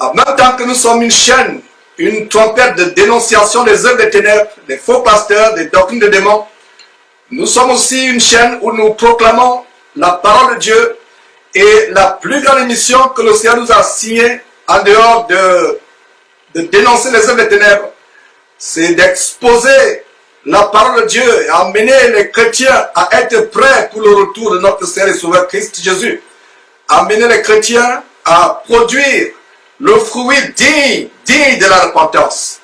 En même temps que nous sommes une chaîne, une trompette de dénonciation des œuvres des ténèbres, des faux pasteurs, des doctrines de démons, nous sommes aussi une chaîne où nous proclamons la parole de Dieu et la plus grande mission que le Seigneur nous a assignée en dehors de dénoncer les œuvres des ténèbres, c'est d'exposer la parole de Dieu et amener les chrétiens à être prêts pour le retour de notre Seigneur et Sauveur Christ Jésus. Amener les chrétiens à produire le fruit digne de la repentance.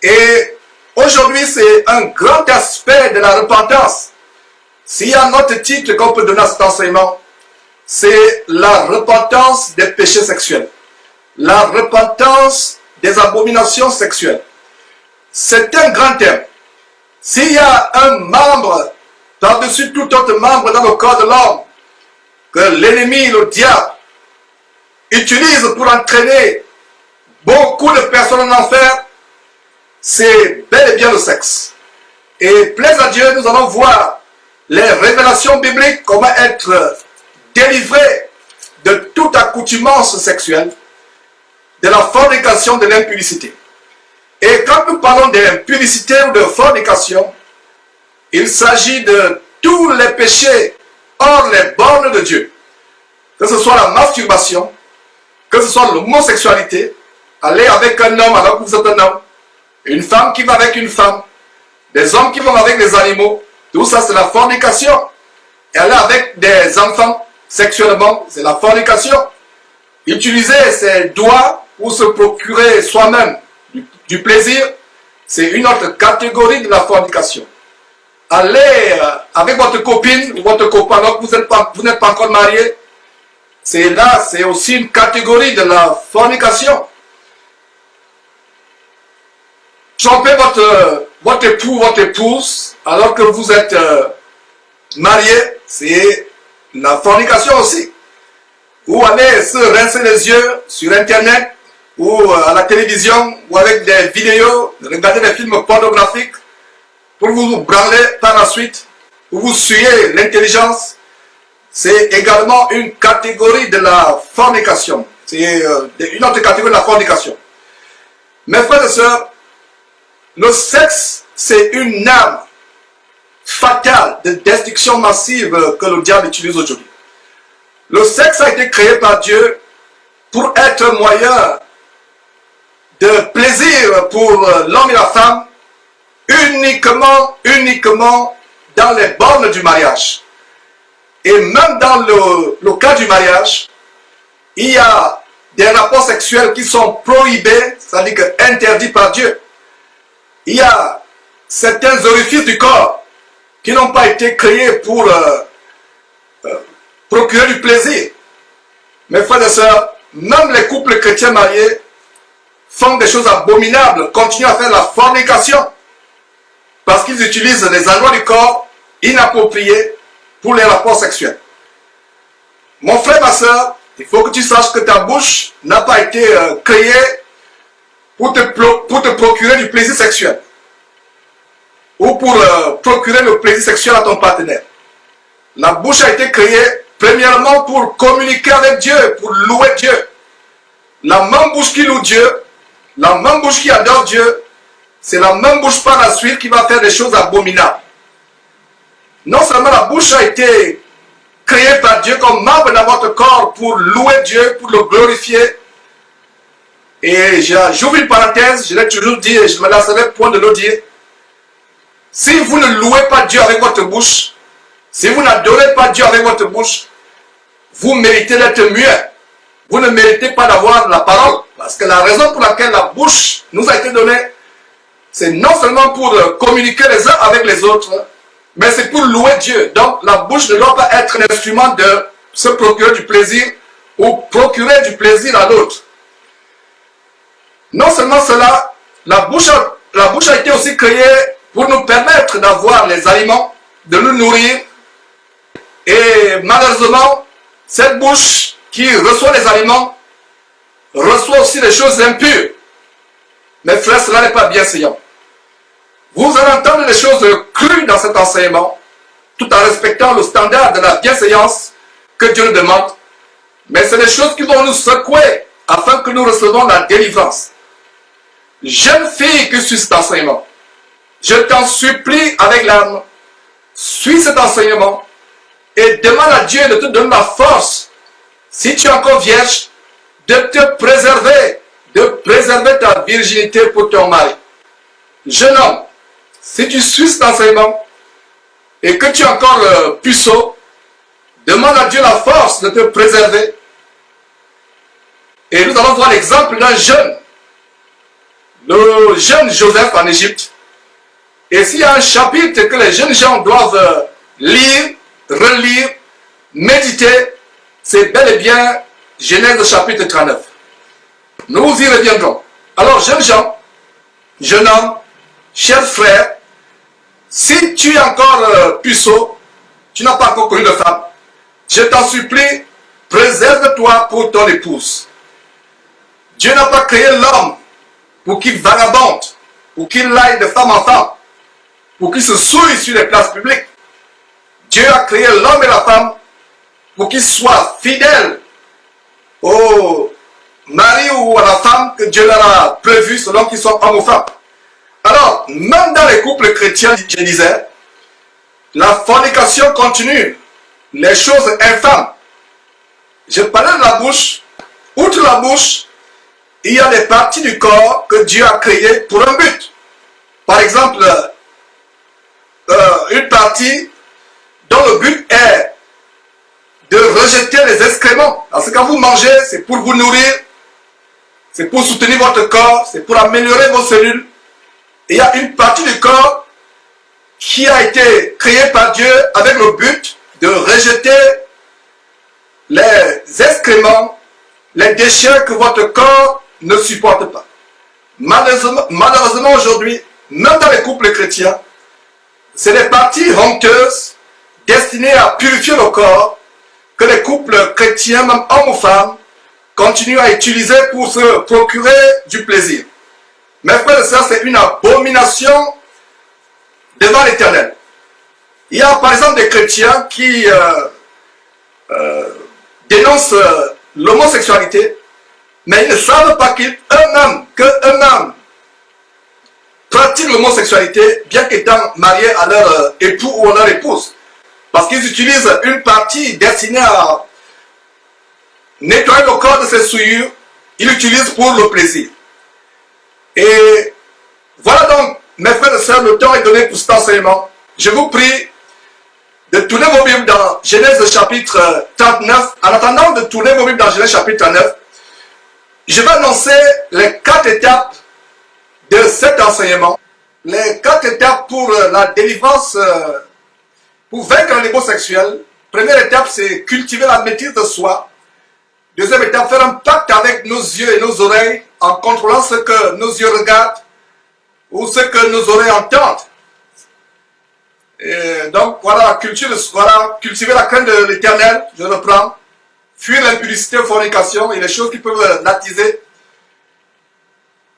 Et aujourd'hui, c'est un grand aspect de la repentance. S'il y a un autre titre qu'on peut donner à cet enseignement, c'est la repentance des péchés sexuels. La repentance des abominations sexuelles. C'est un grand thème. S'il y a un membre par-dessus tout autre membre dans le corps de l'homme que l'ennemi, le diable, utilise pour entraîner beaucoup de personnes en enfer, c'est bel et bien le sexe. Et plaise à Dieu, nous allons voir les révélations bibliques, comment être délivré de toute accoutumance sexuelle, de la fornication, de l'impudicité. Et quand nous parlons d'impudicité ou de fornication, il s'agit de tous les péchés hors les bornes de Dieu. Que ce soit la masturbation, que ce soit l'homosexualité, aller avec un homme alors que vous êtes un homme, une femme qui va avec une femme, des hommes qui vont avec des animaux, tout ça c'est la fornication. Et aller avec des enfants sexuellement, c'est la fornication. Utiliser ses doigts pour se procurer soi-même du plaisir, c'est une autre catégorie de la fornication. Aller avec votre copine ou votre copain alors que vous n'êtes pas encore marié, c'est aussi une catégorie de la fornication. Tromper votre époux, votre épouse, alors que vous êtes marié, c'est la fornication aussi. Ou aller se rincer les yeux sur Internet, ou à la télévision, ou avec des vidéos, regarder des films pornographiques, pour vous branler par la suite, pour vous suyer l'intelligence. C'est également une catégorie de la fornication. C'est une autre catégorie de la fornication. Mes frères et sœurs, le sexe, c'est une arme fatale de destruction massive que le diable utilise aujourd'hui. Le sexe a été créé par Dieu pour être un moyen de plaisir pour l'homme et la femme uniquement dans les bornes du mariage. Et même dans le cas du mariage, il y a des rapports sexuels qui sont prohibés, c'est-à-dire que interdits par Dieu. Il y a certains orifices du corps qui n'ont pas été créés pour procurer du plaisir. Mes frères et sœurs, même les couples chrétiens mariés font des choses abominables, continuent à faire la fornication, parce qu'ils utilisent des endroits du corps inappropriés pour les rapports sexuels. Mon frère, ma soeur, il faut que tu saches que ta bouche n'a pas été créée pour te procurer du plaisir sexuel ou pour procurer le plaisir sexuel à ton partenaire. La bouche a été créée premièrement pour communiquer avec Dieu, pour louer Dieu. La même bouche qui loue Dieu, la même bouche qui adore Dieu, c'est la même bouche par la suite qui va faire des choses abominables. Non seulement la bouche a été créée par Dieu comme membre dans votre corps pour louer Dieu, pour le glorifier. Et j'ouvre une parenthèse, je l'ai toujours dit et je ne me lasserai point de le dire. Si vous ne louez pas Dieu avec votre bouche, si vous n'adorez pas Dieu avec votre bouche, vous méritez d'être muet. Vous ne méritez pas d'avoir la parole. Parce que la raison pour laquelle la bouche nous a été donnée, c'est non seulement pour communiquer les uns avec les autres, mais c'est pour louer Dieu. Donc la bouche ne doit pas être un instrument de se procurer du plaisir ou procurer du plaisir à l'autre. Non seulement cela, la bouche a été aussi créée pour nous permettre d'avoir les aliments, de nous nourrir. Et malheureusement, cette bouche qui reçoit les aliments reçoit aussi des choses impures. Mes frères, cela n'est pas bienséant. Vous allez entendre des choses crues dans cet enseignement, tout en respectant le standard de la bienséance que Dieu nous demande. Mais c'est des choses qui vont nous secouer afin que nous recevons la délivrance. Jeune fille qui suit cet enseignement, je t'en supplie avec l'âme, suis cet enseignement et demande à Dieu de te donner la force, si tu es encore vierge, de te préserver, de préserver ta virginité pour ton mari. Jeune homme, si tu suis cet enseignement et que tu es encore puceau, demande à Dieu la force de te préserver. Et nous allons voir l'exemple d'un jeune, le jeune Joseph en Égypte. Et s'il y a un chapitre que les jeunes gens doivent lire, relire, méditer, c'est bel et bien Genèse chapitre 39. Nous y reviendrons. Alors, jeunes gens, jeune homme, chers frères, si tu es encore puceau, tu n'as pas encore connu de femme, je t'en supplie, préserve-toi pour ton épouse. Dieu n'a pas créé l'homme pour qu'il vagabonde, pour qu'il aille de femme en femme, pour qu'il se souille sur les places publiques. Dieu a créé l'homme et la femme pour qu'ils soient fidèles au mari ou à la femme que Dieu leur a prévu selon qu'ils sont hommes ou femmes. Alors, même dans les couples chrétiens, je disais, la fornication continue, les choses infâmes. Je parlais de la bouche. Outre la bouche, il y a des parties du corps que Dieu a créées pour un but. Par exemple, une partie dont le but est de rejeter les excréments. Parce que quand vous mangez, c'est pour vous nourrir, c'est pour soutenir votre corps, c'est pour améliorer vos cellules. Et il y a une partie du corps qui a été créée par Dieu avec le but de rejeter les excréments, les déchets que votre corps ne supporte pas. Malheureusement aujourd'hui, même dans les couples chrétiens, c'est des parties honteuses destinées à purifier le corps que les couples chrétiens, même hommes ou femmes, continuent à utiliser pour se procurer du plaisir. Mes frères et sœurs, c'est une abomination devant l'Éternel. Il y a par exemple des chrétiens qui dénoncent l'homosexualité, mais ils ne savent pas qu'eux-mêmes pratiquent l'homosexualité, bien qu'étant mariés à leur époux ou à leur épouse. Parce qu'ils utilisent une partie destinée à nettoyer le corps de ses souillures, ils l'utilisent pour le plaisir. Et voilà donc, mes frères et sœurs, le temps est donné pour cet enseignement. Je vous prie de tourner vos Bibles dans Genèse chapitre 39. En attendant de tourner vos Bibles dans Genèse chapitre 39, je vais annoncer les 4 étapes de cet enseignement. Les 4 étapes pour la délivrance, pour vaincre le niveau sexuel. Première étape, c'est cultiver la maîtrise de soi. Deuxième étape, faire un pacte avec nos yeux et nos oreilles en contrôlant ce que nos yeux regardent ou ce que nos oreilles entendent. Et donc voilà, cultiver la crainte de l'Éternel, je reprends. Fuir l'impudicité, fornication et les choses qui peuvent l'attiser.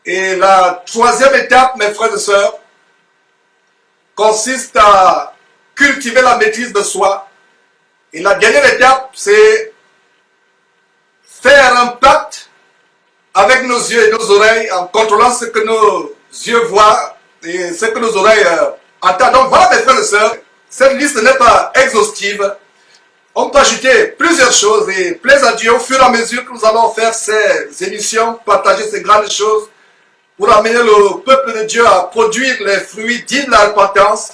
Et la troisième étape, mes frères et sœurs, consiste à cultiver la maîtrise de soi. Et la dernière étape, c'est faire un pacte avec nos yeux et nos oreilles en contrôlant ce que nos yeux voient et ce que nos oreilles entendent. Donc voilà, mes frères et sœurs, cette liste n'est pas exhaustive. On peut ajouter plusieurs choses et plaise à Dieu au fur et à mesure que nous allons faire ces émissions, partager ces grandes choses pour amener le peuple de Dieu à produire les fruits dignes de la repentance.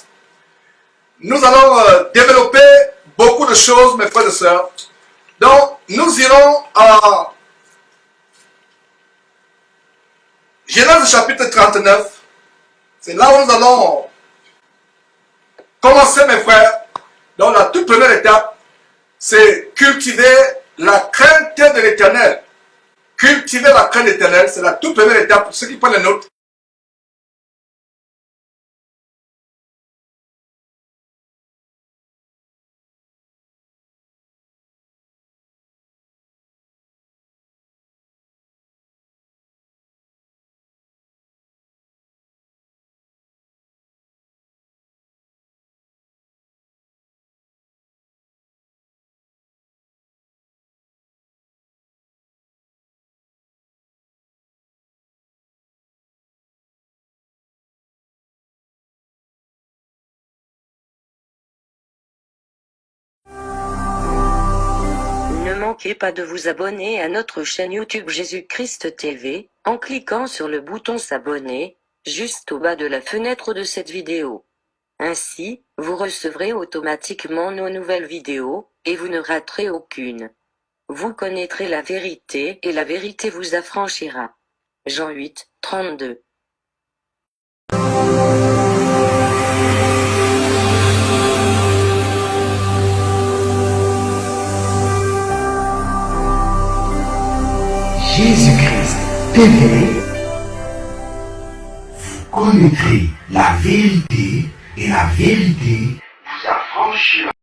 Nous allons développer beaucoup de choses, mes frères et sœurs. Donc, nous irons à Genèse chapitre 39. C'est là où nous allons commencer, mes frères. Donc, la toute première étape, c'est cultiver la crainte de l'Éternel. Cultiver la crainte de l'Éternel, c'est la toute première étape pour ceux qui prennent les notes. manquez pas de vous abonner à notre chaîne YouTube Jésus-Christ TV, en cliquant sur le bouton s'abonner, juste au bas de la fenêtre de cette vidéo. Ainsi, vous recevrez automatiquement nos nouvelles vidéos, et vous ne raterez aucune. Vous connaîtrez la vérité et la vérité vous affranchira. Jean 8, 32. Jésus-Christ TV, vous connaîtrez la vérité et la vérité vous affranchira.